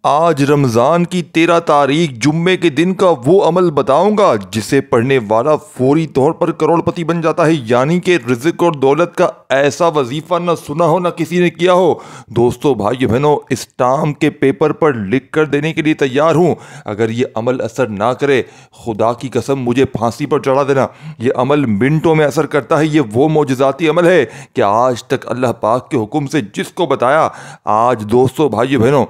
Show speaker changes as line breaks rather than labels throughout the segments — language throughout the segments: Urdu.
آج رمضان کی 13 تاریخ جمعے کے دن کا وہ عمل بتاؤں گا جسے پڑھنے والا فوری طور پر کروڑ پتی بن جاتا ہے، یعنی کہ رزق اور دولت کا ایسا وظیفہ نہ سنا ہو نہ کسی نے کیا ہو۔ دوستو بھائیو بہنوں، اسٹام کے پیپر پر لکھ کر دینے کے لیے تیار ہوں۔ اگر یہ عمل اثر نہ کرے، خدا کی قسم مجھے پھانسی پر چڑھا دینا۔ یہ عمل منٹوں میں اثر کرتا ہے۔ یہ وہ معجزاتی عمل ہے کہ آج تک اللہ پاک کے حکم سے جس کو بتایا، آج دوستو بھائیو بہنوں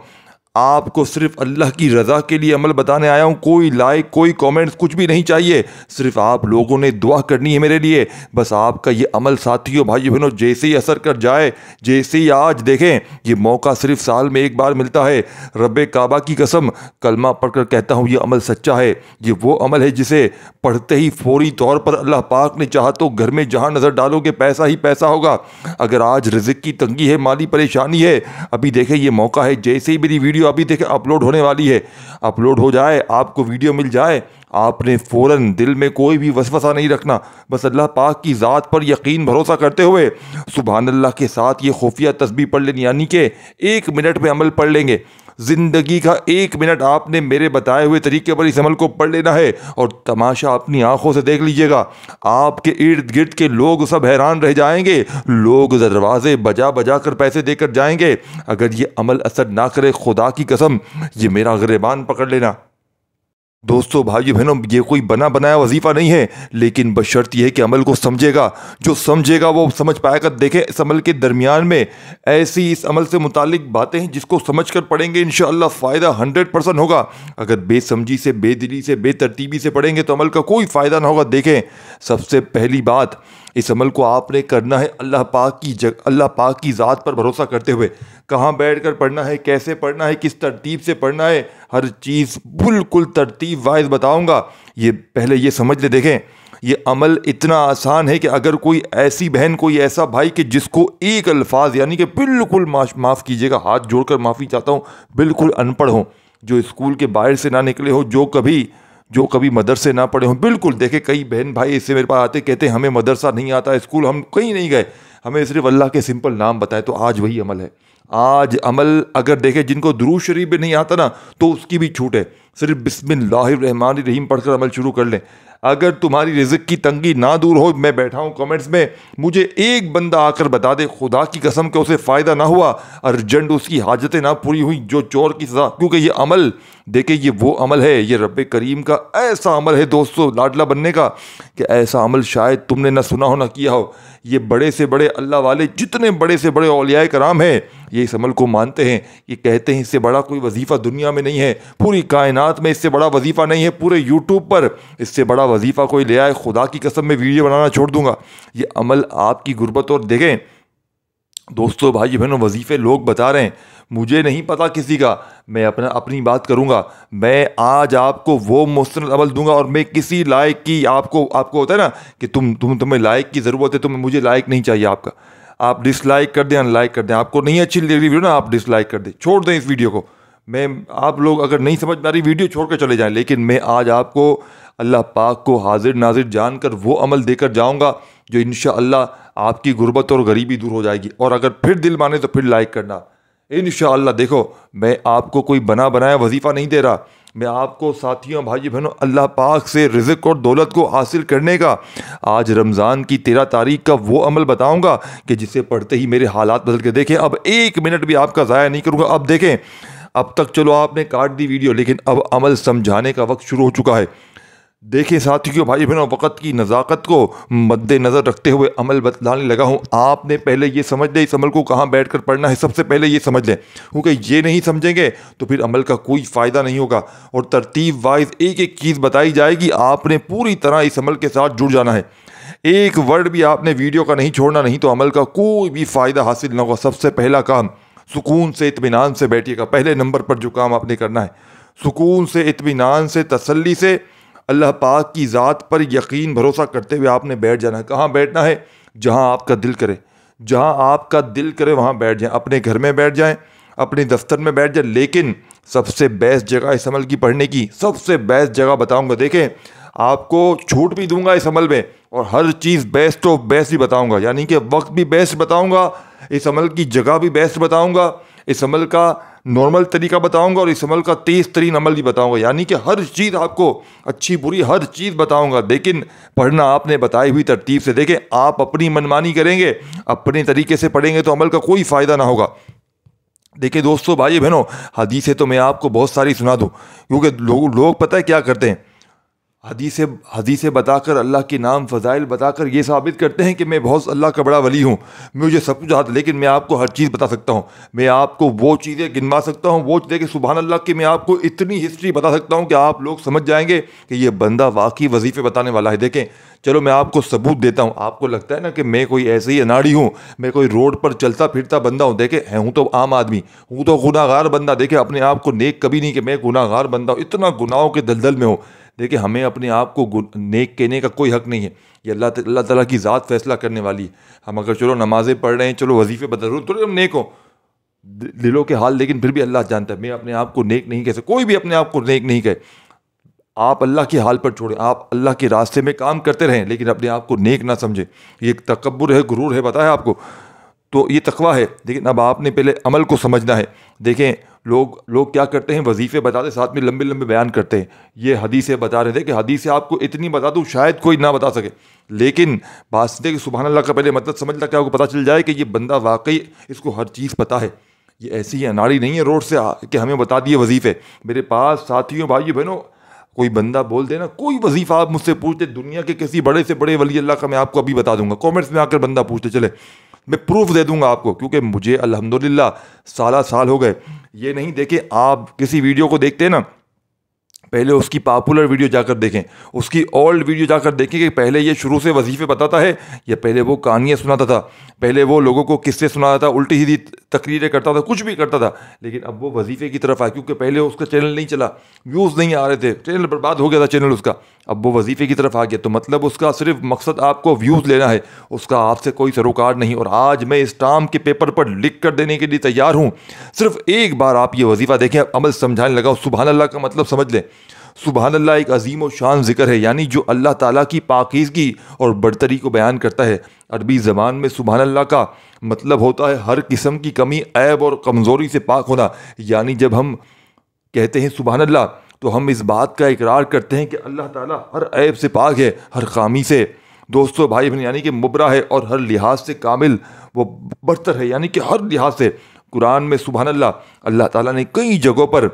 آپ کو صرف اللہ کی رضا کے لیے عمل بتانے آیا ہوں۔ کوئی لائک، کوئی کومنٹس، کچھ بھی نہیں چاہیے۔ صرف آپ لوگوں نے دعا کرنی ہے میرے لیے۔ بس آپ کا یہ عمل ساتھیوں بھائیو بہنوں جیسے ہی اثر کر جائے، جیسے ہی آج دیکھیں، یہ موقع صرف سال میں ایک بار ملتا ہے۔ رب کعبہ کی قسم کلمہ پڑھ کر کہتا ہوں، یہ عمل سچا ہے۔ یہ وہ عمل ہے جسے پڑھتے ہی فوری طور پر اللہ پاک نے چاہا تو گھر میں جہاں نظر ڈالو گے پیسہ ہی پیسہ ہوگا۔ اگر آج رزق کی تنگی ہے، مالی پریشانی ہے، ابھی دیکھیں یہ موقع ہے۔ جیسے ہی میری ویڈیو ابھی دیکھیں اپلوڈ ہونے والی ہے، اپلوڈ ہو جائے، آپ کو ویڈیو مل جائے، آپ نے فوراً دل میں کوئی بھی وسوسہ نہیں رکھنا۔ بس اللہ پاک کی ذات پر یقین بھروسہ کرتے ہوئے سبحان اللہ کے ساتھ یہ خفیہ تسبیح پڑھ لیں، یعنی کہ 1 منٹ میں عمل پڑھ لیں گے۔ زندگی کا 1 منٹ آپ نے میرے بتائے ہوئے طریقے پر اس عمل کو پڑھ لینا ہے، اور تماشا اپنی آنکھوں سے دیکھ لیجئے گا۔ آپ کے ارد گرد کے لوگ سب حیران رہ جائیں گے، لوگ دروازے بجا بجا کر پیسے دے کر جائیں گے۔ اگر یہ عمل اثر نہ کرے، خدا کی قسم یہ میرا گریبان پکڑ لینا۔ دوستو بھائیو بہنوں، یہ کوئی بنا بنایا وظیفہ نہیں ہے، لیکن بشرط یہ ہے کہ عمل کو سمجھے گا۔ جو سمجھے گا وہ سمجھ پائے گا۔ دیکھیں اس عمل کے درمیان میں ایسی اس عمل سے متعلق باتیں ہیں جس کو سمجھ کر پڑھیں گے انشاءاللہ فائدہ 100% ہوگا۔ اگر بے سمجھی سے، بے دلی سے، بے ترتیبی سے پڑھیں گے تو عمل کا کوئی فائدہ نہ ہوگا۔ دیکھیں سب سے پہلی بات، اس عمل کو آپ نے کرنا ہے اللہ پاک کی ذات پر بھروسہ کرتے ہوئے۔ کہاں بیٹھ کر پڑھنا ہے، کیسے پڑھنا ہے، کس ترتیب سے پڑھنا ہے، ہر چیز بالکل ترتیب وائز بتاؤں گا۔ یہ پہلے یہ سمجھ لے۔ دیکھیں یہ عمل اتنا آسان ہے کہ اگر کوئی ایسی بہن، کوئی ایسا بھائی کہ جس کو ایک الفاظ، یعنی کہ بالکل معاف کیجیے گا، ہاتھ جوڑ کر معافی چاہتا ہوں، بالکل ان پڑھ ہوں، جو اسکول کے باہر سے نہ نکلے ہو، جو کبھی مدرسے نہ پڑھے ہوں، بالکل دیکھیں کئی بہن بھائی اس سے میرے پاس آتے کہتے ہیں ہمیں مدرسہ نہیں آتا، اسکول ہم کہیں نہیں گئے، ہمیں صرف اللہ کے سمپل نام بتائے۔ تو آج وہی عمل ہے۔ آج عمل اگر دیکھیں جن کو درود شریف بھی نہیں آتا نا، تو اس کی بھی چھوٹ ہے۔ صرف بسم اللہ الرحمن الرحیم پڑھ کر عمل شروع کر لیں۔ اگر تمہاری رزق کی تنگی نہ دور ہو، میں بیٹھا ہوں کمنٹس میں، مجھے ایک بندہ آ کر بتا دے خدا کی قسم کہ اسے فائدہ نہ ہوا، ارجنٹ اس کی حاجتیں نہ پوری ہوئی، جو چور کی سزا۔ کیونکہ یہ عمل دیکھیں یہ وہ عمل ہے، یہ رب کریم کا ایسا عمل ہے دوستو لاڈلا بننے کا، کہ ایسا عمل شاید تم نے نہ سنا ہو نہ کیا ہو۔ یہ بڑے سے بڑے اللہ والے، جتنے بڑے سے بڑے اولیاء کرام ہیں، یہ اس عمل کو مانتے ہیں۔ یہ کہتے ہیں اس سے بڑا کوئی وظیفہ دنیا میں نہیں ہے، پوری کائنات میں اس سے بڑا وظیفہ نہیں ہے، پورے یوٹیوب پر اس سے بڑا وظیفہ کوئی لے آئے، خدا کی قسم میں ویڈیو بنانا چھوڑ دوں گا۔ یہ عمل آپ کی غربت، اور دیکھیں دوستو بھائی بہنوں، وظیفے لوگ بتا رہے ہیں، مجھے نہیں پتا کسی کا، میں اپنی بات کروں گا۔ میں آج آپ کو وہ مستند عمل دوں گا، اور میں کسی لائق کی آپ کو ہوتا ہے نا کہ تمہیں لائق کی ضرورت ہے، مجھے لائق نہیں چاہیے آپ کا۔ آپ ڈس لائک کر دیں، ان لائک کر دیں، آپ کو نہیں اچھی لگ رہی ویڈیو نا، آپ ڈس لائک کر دیں، چھوڑ دیں اس ویڈیو کو۔ آپ لوگ اگر نہیں سمجھ پا رہی ویڈیو چھوڑ کر چلے جائیں، لیکن میں آج آپ کو اللہ پاک کو حاضر ناظر جان کر وہ عمل دے کر جاؤں گا جو انشاءاللہ آپ کی غربت اور غریبی دور ہو جائے گی۔ اور اگر پھر دل مانے تو پھر لائک کرنا انشاءاللہ۔ دیکھو میں آپ کو کوئی بنا بنایا وظیفہ نہیں دے رہا، میں آپ کو ساتھیوں بھائی بہنوں اللہ پاک سے رزق اور دولت کو حاصل کرنے کا آج رمضان کی 13 تاریخ کا وہ عمل بتاؤں گا کہ جسے پڑھتے ہی میرے حالات بدل کے دیکھیں۔ اب 1 منٹ بھی آپ کا ضائع نہیں کروں گا۔ اب دیکھیں، اب تک چلو آپ نے کاٹ دی ویڈیو، لیکن اب عمل سمجھانے کا وقت شروع ہو چکا ہے۔ دیکھیں ساتھیوں بھائی بہنوں، وقت کی نزاکت کو مد نظر رکھتے ہوئے عمل بتلانے لگا ہوں۔ آپ نے پہلے یہ سمجھ لیں اس عمل کو کہاں بیٹھ کر پڑھنا ہے، سب سے پہلے یہ سمجھ لیں، کیونکہ یہ نہیں سمجھیں گے تو پھر عمل کا کوئی فائدہ نہیں ہوگا۔ اور ترتیب وائز ایک ایک چیز بتائی جائے گی، آپ نے پوری طرح اس عمل کے ساتھ جڑ جانا ہے۔ ایک ورڈ بھی آپ نے ویڈیو کا نہیں چھوڑنا، نہیں تو عمل کا کوئی بھی فائدہ حاصل نہ ہوگا۔ سب سے پہلا کام، سکون سے اطمینان سے بیٹھیے گا۔ پہلے نمبر پر جو کام آپ نے کرنا ہے، سکون سے اطمینان سے تسلی سے اللہ پاک کی ذات پر یقین بھروسہ کرتے ہوئے آپ نے بیٹھ جانا ہے۔ کہاں بیٹھنا ہے؟ جہاں آپ کا دل کرے، جہاں آپ کا دل کرے وہاں بیٹھ جائیں۔ اپنے گھر میں بیٹھ جائیں، اپنے دفتر میں بیٹھ جائیں، لیکن سب سے بیسٹ جگہ اس عمل کی پڑھنے کی، سب سے بیسٹ جگہ بتاؤں گا۔ دیکھیں آپ کو چھوٹ بھی دوں گا اس عمل میں، اور ہر چیز بیسٹ آف بیسٹ بھی بتاؤں گا، یعنی کہ وقت بھی بیسٹ بتاؤں گا، اس عمل کی جگہ بھی بیسٹ بتاؤں گا، اس عمل کا نارمل طریقہ بتاؤں گا اور اس عمل کا تیز ترین عمل بھی بتاؤں گا، یعنی کہ ہر چیز آپ کو اچھی بری ہر چیز بتاؤں گا، لیکن پڑھنا آپ نے بتائی ہوئی ترتیب سے۔ دیکھیں آپ اپنی منمانی کریں گے، اپنے طریقے سے پڑھیں گے تو عمل کا کوئی فائدہ نہ ہوگا۔ دیکھیں دوستو بھائی بہنوں، حدیثیں تو میں آپ کو بہت ساری سنا دوں، کیونکہ لوگ پتہ ہے کیا کرتے ہیں، حدیثیں بتا کر اللہ کے نام فضائل بتا کر یہ ثابت کرتے ہیں کہ میں بہت اللہ کا بڑا ولی ہوں، مجھے سب کچھ آتا ہے، لیکن میں آپ کو ہر چیز بتا سکتا ہوں، میں آپ کو وہ چیزیں گنوا سکتا ہوں، وہ چیزیں کہ سبحان اللہ کہ میں آپ کو اتنی ہسٹری بتا سکتا ہوں کہ آپ لوگ سمجھ جائیں گے کہ یہ بندہ واقعی وظیفے بتانے والا ہے۔ دیکھیں چلو میں آپ کو ثبوت دیتا ہوں، آپ کو لگتا ہے نا کہ میں کوئی ایسے ہی اناڑی ہوں، میں کوئی روڈ پر چلتا پھرتا بندہ ہوں، دیکھیں ہوں تو عام آدمی، ہوں تو گناہ گار بندہ، دیکھیں اپنے آپ کو نیک کبھی نہیں کہ میں گناہ گار بندہ ہوں، اتنا گناہوں کے دلدل میں ہوں۔ دیکھیں ہمیں اپنے آپ کو نیک کہنے کا کوئی حق نہیں ہے، یہ اللہ تعالیٰ کی ذات فیصلہ کرنے والی ہے۔ ہم اگر چلو نمازیں پڑھ رہے ہیں، چلو وظیفے بتا رہے تو ہم نیک ہوں دلوں کے حال، لیکن پھر بھی اللہ جانتا ہے، میں اپنے آپ کو نیک نہیں کہہ سکتا، کوئی بھی اپنے آپ کو نیک نہیں کہے۔ آپ اللہ کے حال پر چھوڑیں، آپ اللہ کے راستے میں کام کرتے رہیں، لیکن اپنے آپ کو نیک نہ سمجھیں، یہ ایک تکبر ہے، غرور ہے، پتہ ہے آپ کو، تو یہ تقویٰ ہے۔ لیکن اب آپ نے پہلے عمل کو سمجھنا ہے۔ دیکھیں لوگ کیا کرتے ہیں، وظیفے بتاتے ساتھ میں لمبے لمبے بیان کرتے ہیں، یہ حدیثیں بتا رہے تھے کہ حدیثیں آپ کو اتنی بتا دوں شاید کوئی نہ بتا سکے، لیکن بات یہ کہ سبحان اللہ کا پہلے مطلب سمجھ لگتا ہے، آپ کو پتہ چل جائے کہ یہ بندہ واقعی اس کو ہر چیز پتہ ہے، یہ ایسی اناڑی نہیں ہے روڈ سے کہ ہمیں بتا دیے وظیفے۔ میرے پاس ساتھیوں بھائیوں بہنوں کوئی بندہ بول دے نا، کوئی وظیفہ آپ مجھ سے پوچھتے دنیا کے کسی بڑے سے بڑے ولی اللہ کا، میں آپ کو ابھی بتا دوں گا، کامنٹس میں آ کر بندہ پوچھتے چلے، میں پروف دے دوں گا آپ کو، کیونکہ مجھے الحمدللہ سال ہو گئے۔ یہ نہیں دیکھیں آپ کسی ویڈیو کو دیکھتے ہیں نا، پہلے اس کی پاپولر ویڈیو جا کر دیکھیں، اس کی اولڈ ویڈیو جا کر دیکھیں کہ پہلے یہ شروع سے وظیفے بتاتا ہے یا پہلے وہ کہانیاں سناتا تھا، پہلے وہ لوگوں کو قصے سناتا تھا، الٹی سیدھی تقریریں کرتا تھا، کچھ بھی کرتا تھا، لیکن اب وہ وظیفے کی طرف آئے، کیونکہ پہلے اس کا چینل نہیں چلا، ویوز نہیں آ رہے تھے، چینل برباد ہو گیا تھا چینل اس کا، اب وہ وظیفے کی طرف آ گیا، تو مطلب اس کا صرف مقصد آپ کو ویوز لینا ہے، اس کا آپ سے کوئی سروکار نہیں۔ اور آج میں اس ٹام کے پیپر پر لکھ کر دینے کے لیے تیار ہوں، صرف ایک بار آپ یہ وظیفہ دیکھیں، عمل سمجھانے لگا، سبحان اللہ کا مطلب سمجھ لیں۔ سبحان اللہ ایک عظیم و شان ذکر ہے، یعنی جو اللہ تعالیٰ کی پاکیزگی اور برتری کو بیان کرتا ہے۔ عربی زبان میں سبحان اللہ کا مطلب ہوتا ہے ہر قسم کی کمی، عیب اور کمزوری سے پاک ہونا، یعنی جب ہم کہتے ہیں سبحان اللہ تو ہم اس بات کا اقرار کرتے ہیں کہ اللہ تعالیٰ ہر عیب سے پاک ہے، ہر خامی سے دوستو بھائی بہن یعنی کہ مبرا ہے، اور ہر لحاظ سے کامل، وہ برتر ہے، یعنی کہ ہر لحاظ سے۔ قرآن میں سبحان اللہ تعالیٰ نے کئی جگہوں پر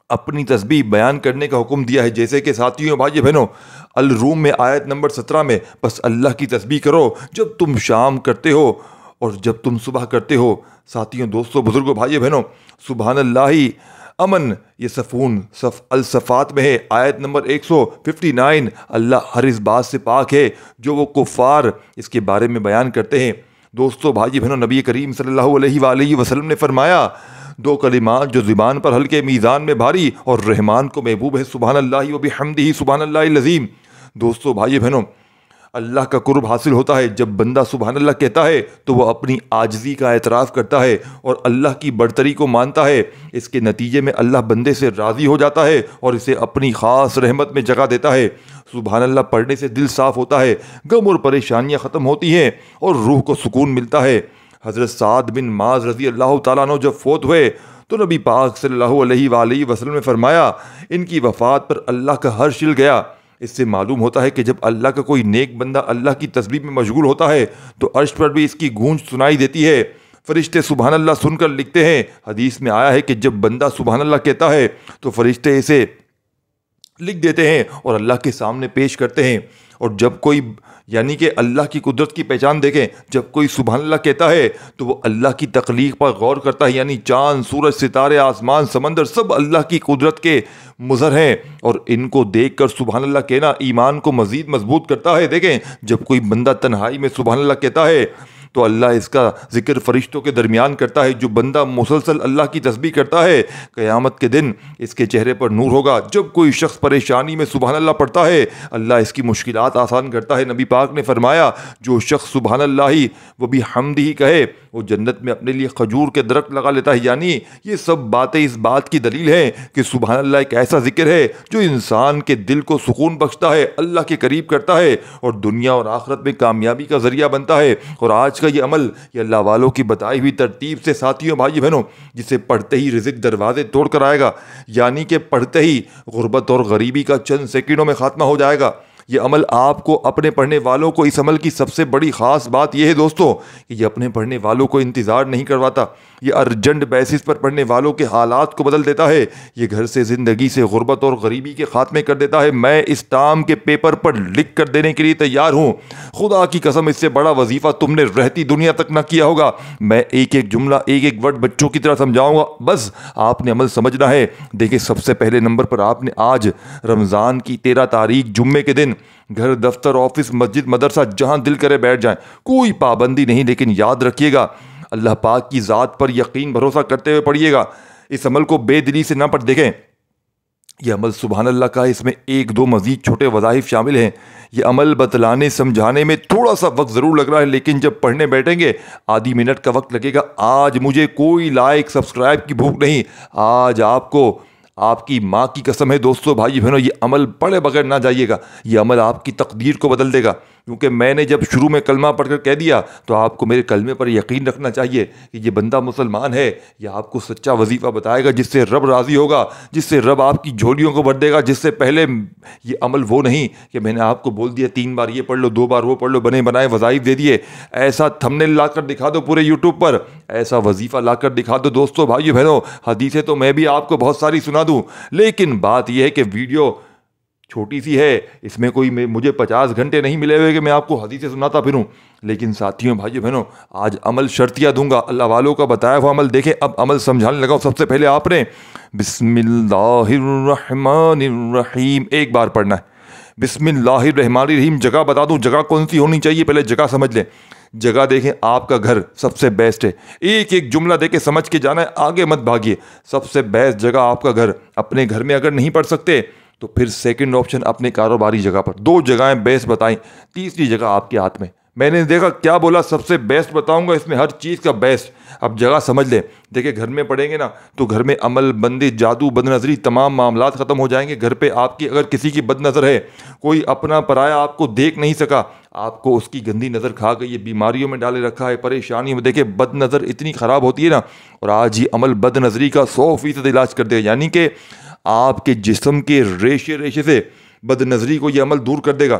اپنی تسبیح بیان کرنے کا حکم دیا ہے، جیسے کہ ساتھیوں بھائی بہنوں الروم میں آیت نمبر 17 میں، بس اللہ کی تسبیح کرو جب تم شام کرتے ہو اور جب تم صبح کرتے ہو۔ ساتھیوں دوستوں بزرگوں بھائی بہنوں، سبحان اللہ ہی امن، یہ صفون الصفات میں ہے، آیت نمبر 159، اللہ ہر اس بات سے پاک ہے جو وہ کفار اس کے بارے میں بیان کرتے ہیں۔ دوستو بھائی بہنوں، نبی کریم صلی اللہ علیہ وآلہ وسلم نے فرمایا، دو کلمات جو زبان پر ہلکے میزان میں بھاری اور رحمان کو محبوب ہے، سبحان اللہ و بحمدہ سبحان اللہ العظیم۔ دوستو بھائی بہنوں، اللہ کا قرب حاصل ہوتا ہے جب بندہ سبحان اللہ کہتا ہے تو وہ اپنی عاجزی کا اعتراف کرتا ہے اور اللہ کی برتری کو مانتا ہے۔ اس کے نتیجے میں اللہ بندے سے راضی ہو جاتا ہے اور اسے اپنی خاص رحمت میں جگہ دیتا ہے۔ سبحان اللہ پڑھنے سے دل صاف ہوتا ہے، غم اور پریشانیاں ختم ہوتی ہیں اور روح کو سکون ملتا ہے۔ حضرت سعد بن معاذ رضی اللہ تعالیٰ عنہ جب فوت ہوئے تو نبی پاک صلی اللہ علیہ وآلہ وسلم نے فرمایا، ان کی وفات پر اللہ کا عرش ہل گیا۔ اس سے معلوم ہوتا ہے کہ جب اللہ کا کوئی نیک بندہ اللہ کی تسبیح میں مشغول ہوتا ہے تو عرش پر بھی اس کی گونج سنائی دیتی ہے، فرشتے سبحان اللہ سن کر لکھتے ہیں۔ حدیث میں آیا ہے کہ جب بندہ سبحان اللہ کہتا ہے تو فرشتے اسے لکھ دیتے ہیں اور اللہ کے سامنے پیش کرتے ہیں۔ اور جب کوئی یعنی کہ اللہ کی قدرت کی پہچان دیکھیں، جب کوئی سبحان اللہ کہتا ہے تو وہ اللہ کی تخلیق پر غور کرتا ہے، یعنی چاند، سورج، ستارے، آسمان، سمندر سب اللہ کی قدرت کے مظہر ہیں، اور ان کو دیکھ کر سبحان اللہ کہنا ایمان کو مزید مضبوط کرتا ہے۔ دیکھیں جب کوئی بندہ تنہائی میں سبحان اللہ کہتا ہے تو اللہ اس کا ذکر فرشتوں کے درمیان کرتا ہے۔ جو بندہ مسلسل اللہ کی تسبیح کرتا ہے قیامت کے دن اس کے چہرے پر نور ہوگا۔ جب کوئی شخص پریشانی میں سبحان اللہ پڑھتا ہے اللہ اس کی مشکلات آسان کرتا ہے۔ نبی پاک نے فرمایا، جو شخص سبحان اللہ و بحمدہ کہے وہ جنت میں اپنے لیے کھجور کے درخت لگا لیتا ہے. یعنی یہ سب باتیں اس بات کی دلیل ہیں کہ سبحان اللہ ایک ایسا ذکر ہے جو انسان کے دل کو سکون بخشتا ہے, اللہ کے قریب کرتا ہے اور دنیا اور آخرت میں کامیابی کا ذریعہ بنتا ہے. اور آج کا یہ عمل یہ اللہ والوں کی بتائی ہوئی ترتیب سے ساتھیوں بھائی بہنوں, جسے پڑھتے ہی رزق دروازے توڑ کر آئے گا, یعنی کہ پڑھتے ہی غربت اور غریبی کا چند سیکنڈوں میں خاتمہ ہو جائے گا. یہ عمل آپ کو اپنے پڑھنے والوں کو, اس عمل کی سب سے بڑی خاص بات یہ ہے دوستو کہ یہ اپنے پڑھنے والوں کو انتظار نہیں کرواتا, یہ ارجنٹ بیسس پر پڑھنے والوں کے حالات کو بدل دیتا ہے. یہ گھر سے زندگی سے غربت اور غریبی کے خاتمے کر دیتا ہے. میں اس ٹام کے پیپر پر لکھ کر دینے کے لیے تیار ہوں. خدا کی قسم اس سے بڑا وظیفہ تم نے رہتی دنیا تک نہ کیا ہوگا. میں ایک ایک جملہ ایک ایک ورڈ بچوں کی طرح سمجھاؤں گا, بس آپ نے عمل سمجھنا ہے. دیکھیں سب سے پہلے نمبر پر آپ نے آج رمضان کی 13 تاریخ جمعے کے دن گھر, دفتر, آفس, مسجد, مدرسہ جہاں دل کرے بیٹھ جائیں, کوئی پابندی نہیں, لیکن یاد رکھیے گا اللہ پاک کی ذات پر یقین بھروسہ کرتے ہوئے پڑھیے گا. اس عمل کو بے دلی سے نہ پڑھ. دیکھیں یہ عمل سبحان اللہ کا, اس میں ایک دو مزید چھوٹے وظائف شامل ہیں. یہ عمل بتلانے سمجھانے میں تھوڑا سا وقت ضرور لگ رہا ہے, لیکن جب پڑھنے بیٹھیں گے آدھی منٹ کا وقت لگے گا. آج مجھے کوئی لائک سبسکرائب کی بھوک نہیں, آج آپ کو آپ کی ماں کی قسم ہے دوستو بھائی بہنوں, یہ عمل پڑھے بغیر نہ جائیے گا. یہ عمل آپ کی تقدیر کو بدل دے گا, کیونکہ میں نے جب شروع میں کلمہ پڑھ کر کہہ دیا تو آپ کو میرے کلمے پر یقین رکھنا چاہیے کہ یہ بندہ مسلمان ہے. یہ آپ کو سچا وظیفہ بتائے گا جس سے رب راضی ہوگا, جس سے رب آپ کی جھولیوں کو بھر دے گا. جس سے پہلے یہ عمل وہ نہیں کہ میں نے آپ کو بول دیا 3 بار یہ پڑھ لو, 2 بار وہ پڑھ لو, بنے بنائے وظائف دے دیے. ایسا تھمبنیل لا کر دکھا دو پورے یوٹیوب پر, ایسا وظیفہ لا کر دکھا دو دوستو بھائیو بہنوں. حدیثیں تو میں بھی آپ کو بہت ساری سنا دوں, لیکن بات یہ ہے کہ ویڈیو چھوٹی سی ہے, اس میں کوئی مجھے 50 گھنٹے نہیں ملے ہوئے کہ میں آپ کو حدیثیں سناتا پھروں. لیکن ساتھیوں بھائیو بہنوں آج عمل شرطیہ دوں گا, اللہ والوں کا بتایا ہوا عمل. دیکھیں اب عمل سمجھانے لگا. سب سے پہلے آپ نے بسم اللہ الرحمن الرحیم ایک بار پڑھنا ہے. بسم اللہ الرحمن الرحیم. جگہ بتا دوں جگہ کون سی ہونی چاہیے, پہلے جگہ سمجھ لیں. جگہ دیکھیں آپ کا گھر سب سے بیسٹ ہے, ایک ایک جملہ دیکھ کے سمجھ کے جانا ہے, آگے مت بھاگیے. سب سے بیسٹ جگہ آپ کا گھر. اپنے گھر میں اگر نہیں پڑھ سکتے تو پھر سیکنڈ آپشن اپنے کاروباری جگہ پر. 2 جگہیں بیسٹ بتائیں, تیسری جگہ آپ کے ہاتھ میں. میں نے دیکھا کیا بولا, سب سے بیسٹ بتاؤں گا, اس میں ہر چیز کا بیسٹ. اب جگہ سمجھ لیں. دیکھیں گھر میں پڑھیں گے نا تو گھر میں عمل, بندی, جادو, بد نظری تمام معاملات ختم ہو جائیں گے. گھر پہ آپ کی اگر کسی کی بد نظر ہے, کوئی اپنا پرایا آپ کو دیکھ نہیں سکا, آپ کو اس کی گندی نظر کھا گئی ہے, بیماریوں میں ڈالے رکھا ہے, پریشانی میں. دیکھیں بد نظر اتنی خراب ہوتی ہے نا, اور آج یہ عمل بد نظری کا 100% علاج کر دے گا. یعنی کہ آپ کے جسم کے ریشے سے بد نظری کو یہ عمل دور کر دے گا.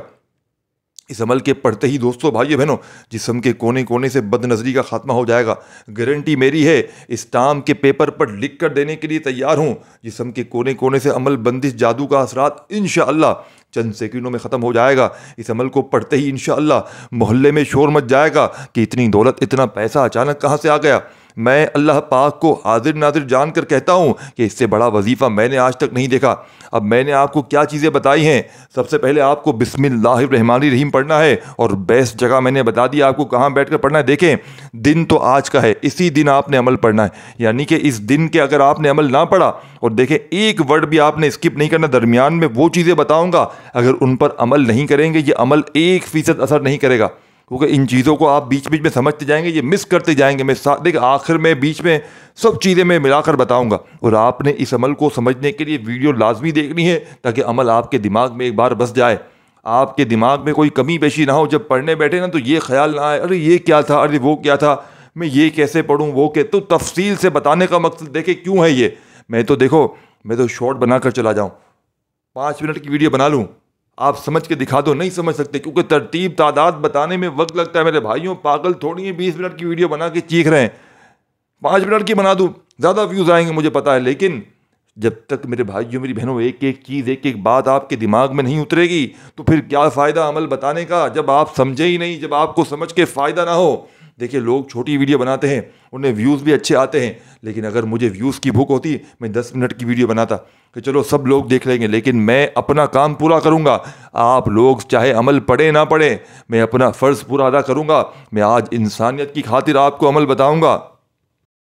اس عمل کے پڑھتے ہی دوستو بھائیو بہنوں جسم کے کونے کونے سے بد نظری کا خاتمہ ہو جائے گا. گارنٹی میری ہے, اس ٹام کے پیپر پر لکھ کر دینے کے لیے تیار ہوں. جسم کے کونے کونے سے عمل, بندش, جادو کا اثرات انشاءاللہ چند سیکنڈوں میں ختم ہو جائے گا. اس عمل کو پڑھتے ہی انشاءاللہ محلے میں شور مچ جائے گا کہ اتنی دولت, اتنا پیسہ اچانک کہاں سے آ گیا. میں اللہ پاک کو حاضر ناظر جان کر کہتا ہوں کہ اس سے بڑا وظیفہ میں نے آج تک نہیں دیکھا. اب میں نے آپ کو کیا چیزیں بتائی ہیں. سب سے پہلے آپ کو بسم اللہ الرحمن الرحیم پڑھنا ہے, اور بیسٹ جگہ میں نے بتا دی آپ کو کہاں بیٹھ کر پڑھنا ہے. دیکھیں دن تو آج کا ہے, اسی دن آپ نے عمل پڑھنا ہے. یعنی کہ اس دن کے اگر آپ نے عمل نہ پڑھا, اور دیکھیں ایک ورڈ بھی آپ نے اسکپ نہیں کرنا. درمیان میں وہ چیزیں بتاؤں گا, اگر ان پر عمل نہیں کریں گے یہ عمل 1% اثر نہیں کرے گا, کیونکہ ان چیزوں کو آپ بیچ میں سمجھتے جائیں گے, یہ مس کرتے جائیں گے. میں دیکھ آخر میں بیچ میں سب چیزیں میں ملا کر بتاؤں گا, اور آپ نے اس عمل کو سمجھنے کے لیے ویڈیو لازمی دیکھنی ہے تاکہ عمل آپ کے دماغ میں ایک بار بس جائے, آپ کے دماغ میں کوئی کمی بیشی نہ ہو. جب پڑھنے بیٹھے نا تو یہ خیال نہ آئے ارے یہ کیا تھا, ارے وہ کیا تھا, میں یہ کیسے پڑھوں, وہ کہ تو تفصیل سے بتانے کا مقصد دیکھیں کیوں ہے یہ. میں تو شارٹ بنا کر چلا جاؤں, 5 منٹ کی ویڈیو بنا لوں, آپ سمجھ کے دکھا دو. نہیں سمجھ سکتے کیونکہ ترتیب تعداد بتانے میں وقت لگتا ہے. میرے بھائیوں پاگل تھوڑی ہیں 20 منٹ کی ویڈیو بنا کے چیخ رہے ہیں. 5 منٹ کی بنا دوں, زیادہ ویوز آئیں گے مجھے پتا ہے, لیکن جب تک میرے بھائیوں میری بہنوں ایک ایک چیز, ایک ایک بات آپ کے دماغ میں نہیں اترے گی تو پھر کیا فائدہ عمل بتانے کا, جب آپ سمجھے ہی نہیں, جب آپ کو سمجھ کے فائدہ نہ ہو. دیکھیں لوگ چھوٹی ویڈیو بناتے ہیں, انہیں ویوز بھی اچھے آتے ہیں, لیکن اگر مجھے ویوز کی بھوک ہوتی میں 10 منٹ کی ویڈیو بناتا کہ چلو سب لوگ دیکھ لیں گے, لیکن میں اپنا کام پورا کروں گا. آپ لوگ چاہے عمل پڑھیں نہ پڑھیں, میں اپنا فرض پورا ادا کروں گا. میں آج انسانیت کی خاطر آپ کو عمل بتاؤں گا,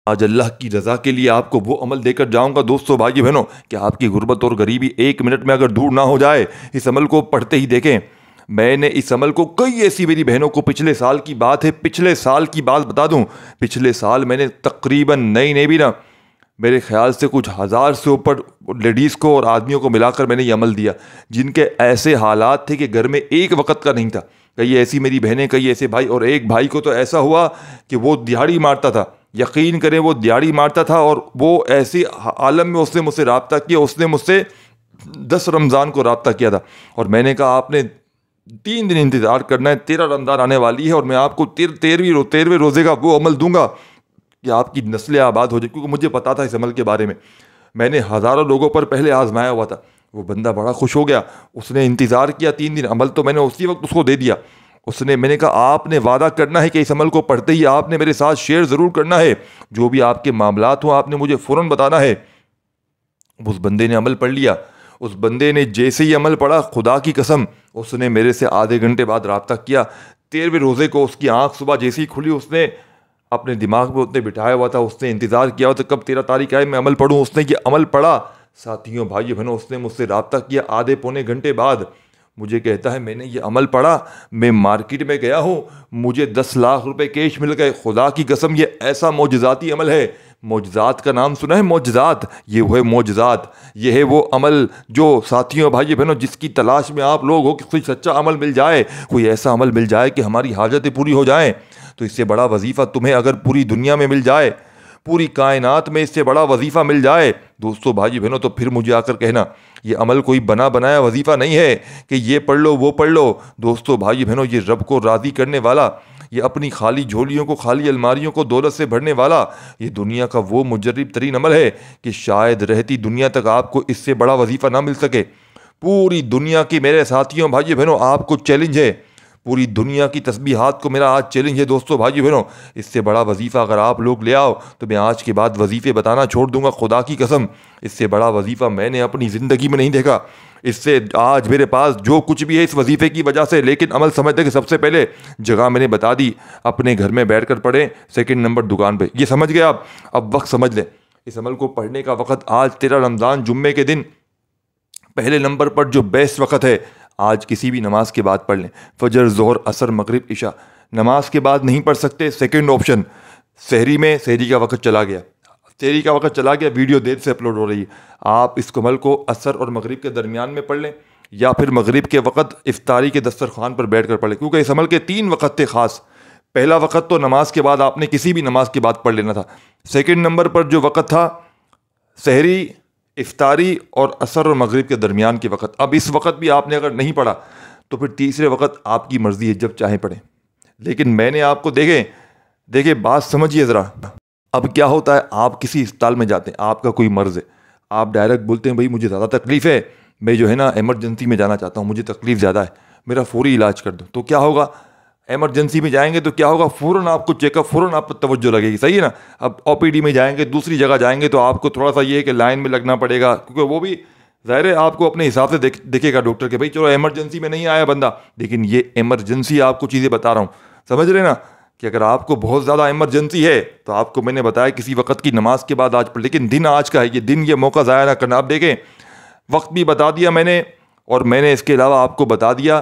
آج اللہ کی رضا کے لیے آپ کو وہ عمل دے کر جاؤں گا دوستو بھائی بہنوں کہ آپ کی غربت اور غریبی 1 منٹ میں اگر دور نہ ہو جائے. اس عمل کو پڑھتے ہی دیکھیں میں نے اس عمل کو کئی ایسی میری بہنوں کو پچھلے سال کی بات ہے، پچھلے سال کی بات بتا دوں، پچھلے سال میں نے تقریباً نہیں بھی نا، میرے خیال سے کچھ ہزار سے اوپر لیڈیز کو اور آدمیوں کو ملا کر میں نے یہ عمل دیا، جن کے ایسے حالات تھے کہ گھر میں ایک وقت کا نہیں تھا. کئی ایسی میری بہنیں، کئی ایسے بھائی، اور ایک بھائی کو تو ایسا ہوا کہ وہ دہاڑی مارتا تھا، یقین کریں وہ دہاڑی مارتا تھا، اور وہ ایسی عالم میں اس نے مجھ سے رابطہ کیا. اس نے مجھ سے 10 رمضان کو رابطہ کیا تھا، اور میں نے کہا آپ نے 3 دن انتظار کرنا ہے، 13 رمضان آنے والی ہے، اور میں آپ کو 13ویں روزے کا وہ عمل دوں گا کہ آپ کی نسلیں آباد ہو جائے. کیونکہ مجھے پتا تھا اس عمل کے بارے میں نے ہزاروں لوگوں پر پہلے آزمایا ہوا تھا. وہ بندہ بڑا خوش ہو گیا، اس نے انتظار کیا 3 دن، عمل تو میں نے اسی وقت اس کو دے دیا. میں نے کہا آپ نے وعدہ کرنا ہے کہ اس عمل کو پڑھتے ہی آپ نے میرے ساتھ شیئر ضرور کرنا ہے، جو بھی آپ کے معاملات ہوں آپ نے مجھے فوراً بتانا ہے. اس بندے نے عمل پڑھ لیا. اس بندے نے جیسے ہی عمل پڑھا، خدا کی قسم اس نے میرے سے آدھے گھنٹے بعد رابطہ کیا. 13ویں روزے کو اس کی آنکھ صبح جیسے ہی کھلی، اس نے اپنے دماغ میں اتنے بٹھایا ہوا تھا، اس نے انتظار کیا ہوا تھا کب 13 تاریخ آئے میں عمل پڑھوں. اس نے یہ عمل پڑھا. ساتھیوں، بھائیو بہنوں، اس نے مجھ سے رابطہ کیا آدھے پونے گھنٹے بعد. مجھے کہتا ہے میں نے یہ عمل پڑھا، میں مارکیٹ میں گیا ہوں، مجھے 10 لاکھ روپے کیش مل گئے. خدا کی قسم یہ ایسا معجزاتی عمل ہے. معجزات کا نام سنا ہے؟ معجزات، یہ ہے معجزات. یہ ہے وہ عمل جو ساتھیوں، بھائیو بہنوں، جس کی تلاش میں آپ لوگ ہو کہ کوئی سچا عمل مل جائے، کوئی ایسا عمل مل جائے کہ ہماری حاجتیں پوری ہو جائیں. تو اس سے بڑا وظیفہ تمہیں اگر پوری دنیا میں مل جائے، پوری کائنات میں اس سے بڑا وظیفہ مل جائے دوستو، بھائی بہنوں، تو پھر مجھے آ کر کہنا یہ عمل کوئی بنا بنایا وظیفہ نہیں ہے کہ یہ پڑھ لو وہ پڑھ لو. دوستو، بھائی بہنوں، یہ رب کو راضی کرنے والا، یہ اپنی خالی جھولیوں کو، خالی الماریوں کو دولت سے بھرنے والا، یہ دنیا کا وہ مجرب ترین عمل ہے کہ شاید رہتی دنیا تک آپ کو اس سے بڑا وظیفہ نہ مل سکے. پوری دنیا کی میرے ساتھیوں، بھائی بہنوں، آپ کو چیلنج ہے. پوری دنیا کی تسبیحات کو میرا آج چیلنج ہے دوستو، بھائی بہنوں، اس سے بڑا وظیفہ اگر آپ لوگ لے آؤ تو میں آج کے بعد وظیفے بتانا چھوڑ دوں گا. خدا کی قسم اس سے بڑا وظیفہ میں نے اپنی زندگی میں نہیں دیکھا. اس سے آج میرے پاس جو کچھ بھی ہے اس وظیفے کی وجہ سے، لیکن عمل سمجھتے کہ سب سے پہلے جگہ میں نے بتا دی، اپنے گھر میں بیٹھ کر پڑھیں، سیکنڈ نمبر دکان پہ. یہ سمجھ گئے آپ؟ اب وقت سمجھ لیں. اس عمل کو پڑھنے کا وقت آج 13 رمضان جمعے کے دن پہلے نمبر پر جو بیسٹ وقت ہے، آج کسی بھی نماز کے بعد پڑھ لیں. فجر، ظہر، عصر، مغرب، عشاء. نماز کے بعد نہیں پڑھ سکتے، سیکنڈ آپشن، سحری میں، سحری کا وقت چلا گیا، سحری کا وقت چلا گیا، ویڈیو دیر سے اپلوڈ ہو رہی ہے، آپ اس عمل کو عصر اور مغرب کے درمیان میں پڑھ لیں، یا پھر مغرب کے وقت افطاری کے دسترخوان پر بیٹھ کر پڑھ لیں. کیونکہ اس عمل کے 3 وقت تھے خاص. پہلا وقت تو نماز کے بعد آپ نے کسی بھی نماز کے بعد پڑھ لینا تھا. سیکنڈ نمبر پر جو وقت تھا، سحری، افطاری اور عصر اور مغرب کے درمیان کے وقت. اب اس وقت بھی آپ نے اگر نہیں پڑھا تو پھر تیسرے وقت آپ کی مرضی ہے، جب چاہیں پڑھیں. لیکن میں نے آپ کو دیکھیں بات سمجھیے ذرا. اب کیا ہوتا ہے، آپ کسی اسپتال میں جاتے ہیں، آپ کا کوئی مرض ہے، آپ ڈائریکٹ بولتے ہیں بھائی مجھے زیادہ تکلیف ہے، میں جو ہے نا ایمرجنسی میں جانا چاہتا ہوں، مجھے تکلیف زیادہ ہے، میرا فوری علاج کر دو. تو کیا ہوگا، ایمرجنسی میں جائیں گے تو کیا ہوگا، فوراً آپ کو چیک اپ، فوراً آپ پر توجہ لگے گی، صحیح ہے نا. اب او پی ڈی میں جائیں گے، دوسری جگہ جائیں گے تو آپ کو تھوڑا سا یہ ہے کہ لائن میں لگنا پڑے گا، کیونکہ وہ بھی ظاہر ہے آپ کو اپنے حساب سے دیکھے گا ڈاکٹر کہ بھائی چلو ایمرجنسی میں نہیں آیا بندہ. لیکن یہ ایمرجنسی آپ کو چیزیں بتا رہا ہوں، سمجھ رہے نا، کہ اگر آپ کو بہت زیادہ ایمرجنسی ہے تو آپ کو میں نے بتایا کسی وقت کی نماز کے بعد آج پڑھ. لیکن دن آج کا ہے، یہ دن، یہ موقع ضائع نہ کرنا. آپ دیکھیں وقت بھی بتا دیا میں نے، اور میں نے اس کے علاوہ آپ کو بتا دیا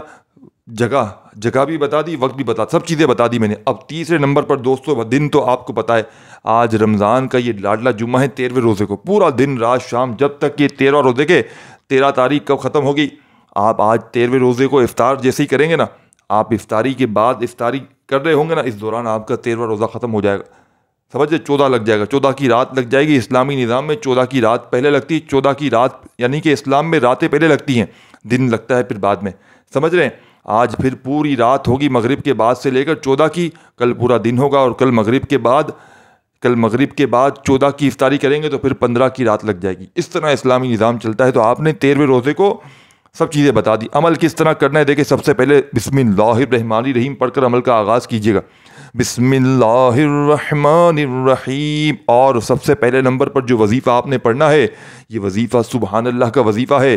جگہ بھی بتا دی، وقت بھی بتا، سب چیزیں بتا دی میں نے. اب تیسرے نمبر پر دوستو، دن تو آپ کو پتا ہے آج رمضان کا یہ لاڈلا جمعہ ہے، 13ویں روزے کو پورا دن رات شام جب تک یہ 13 روزے کے 13 تاریخ کب ختم ہوگی. آپ آج 13ویں روزے کو افطار جیسے ہی کریں گے نا، آپ افطاری کے بعد افطاری کر رہے ہوں گے نا، اس دوران آپ کا 13واں روزہ ختم ہو جائے گا. سمجھے، 14 لگ جائے گا، 14 کی رات لگ جائے گی. اسلامی نظام میں 14 کی رات پہلے لگتی ہے، 14 کی رات یعنی کہ اسلام میں راتیں پہلے لگتی ہیں، دن لگتا ہے پھر بعد میں، سمجھ رہے ہیں. آج پھر پوری رات ہوگی مغرب کے بعد سے لے کر 14 کی، کل پورا دن ہوگا، اور کل مغرب کے بعد 14 کی افطاری کریں گے تو پھر 15 کی رات لگ جائے گی. اس طرح اسلامی نظام چلتا ہے. تو آپ نے 13ویں روزے کو سب چیزیں بتا دی. عمل کس طرح کرنا ہے دیکھیں، سب سے پہلے بسم اللہ الرحمن الرحیم پڑھ کر عمل کا آغاز کیجیے گا. بسم اللہ الرحمن الرحیم. اور سب سے پہلے نمبر پر جو وظیفہ آپ نے پڑھنا ہے، یہ وظیفہ سبحان اللہ کا وظیفہ ہے.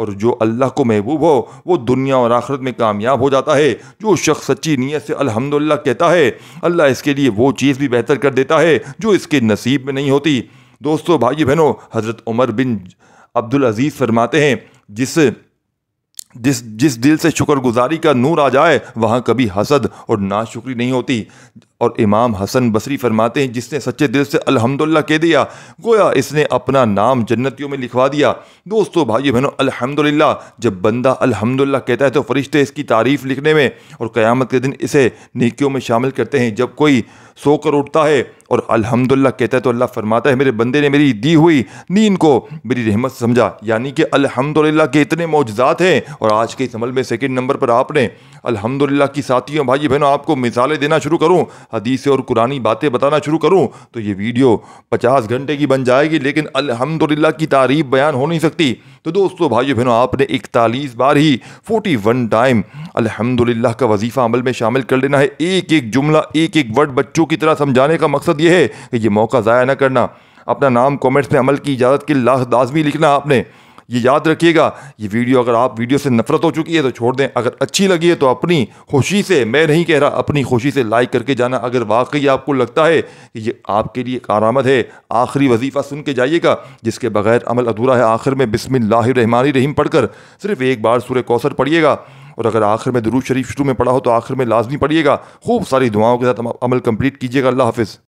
اور جو اللہ کو محبوب ہو وہ دنیا اور آخرت میں کامیاب ہو جاتا ہے۔ جو شخص سچی نیت سے الحمدللہ کہتا ہے، اللہ اس کے لیے وہ چیز بھی بہتر کر دیتا ہے جو اس کے نصیب میں نہیں ہوتی۔ دوستو، بھائی بہنوں، حضرت عمر بن عبدالعزیز فرماتے ہیں جس دل سے شکر گزاری کا نور آ جائے وہاں کبھی حسد اور ناشکری نہیں ہوتی۔ اور امام حسن بصری فرماتے ہیں جس نے سچے دل سے الحمدللہ کہہ دیا گویا اس نے اپنا نام جنتیوں میں لکھوا دیا۔ دوستو، بھائی بہنوں، الحمدللہ جب بندہ الحمدللہ کہتا ہے تو فرشتے اس کی تعریف لکھنے میں اور قیامت کے دن اسے نیکیوں میں شامل کرتے ہیں۔ جب کوئی سو کر اٹھتا ہے اور الحمدللہ کہتا ہے تو اللہ فرماتا ہے میرے بندے نے میری دی ہوئی نیند کو میری رحمت سمجھا۔ یعنی کہ الحمدللہ کے اتنے معجزات ہیں۔ اور آج کے اس عمل میں سیکنڈ نمبر پر آپ نے الحمدللہ کی ساتھیوں، بھائی بہنوں، آپ کو مثالیں دینا شروع کروں، حدیث اور قرآنی باتیں بتانا شروع کروں تو یہ ویڈیو 50 گھنٹے کی بن جائے گی، لیکن الحمدللہ کی تعریف بیان ہو نہیں سکتی۔ تو دوستو، بھائی بہنوں، آپ نے 41 بار ہی 41 ٹائم الحمدللہ کا وظیفہ عمل میں شامل کر لینا ہے۔ ایک ایک جملہ، ایک ایک ورڈ بچوں کی طرح سمجھانے کا مقصد یہ ہے کہ یہ موقع ضائع نہ کرنا۔ اپنا نام کومنٹس میں عمل کی اجازت کے لازمی لکھنا۔ آپ نے یہ یاد رکھیے گا، یہ ویڈیو اگر آپ ویڈیو سے نفرت ہو چکی ہے تو چھوڑ دیں، اگر اچھی لگی ہے تو اپنی خوشی سے، میں نہیں کہہ رہا، اپنی خوشی سے لائک کر کے جانا۔ اگر واقعی آپ کو لگتا ہے کہ یہ آپ کے لیے کارآمد ہے، آخری وظیفہ سن کے جائیے گا جس کے بغیر عمل ادھورا ہے۔ آخر میں بسم اللہ الرحمن الرحیم پڑھ کر صرف ایک بار سورہ کوثر پڑھیے گا، اور اگر آخر میں درود شریف شروع میں پڑھا ہو تو آخر میں لازمی پڑھیے گا۔ خوب ساری دعاؤں کے ساتھ عمل کمپلیٹ کیجیے گا۔ اللہ حافظ۔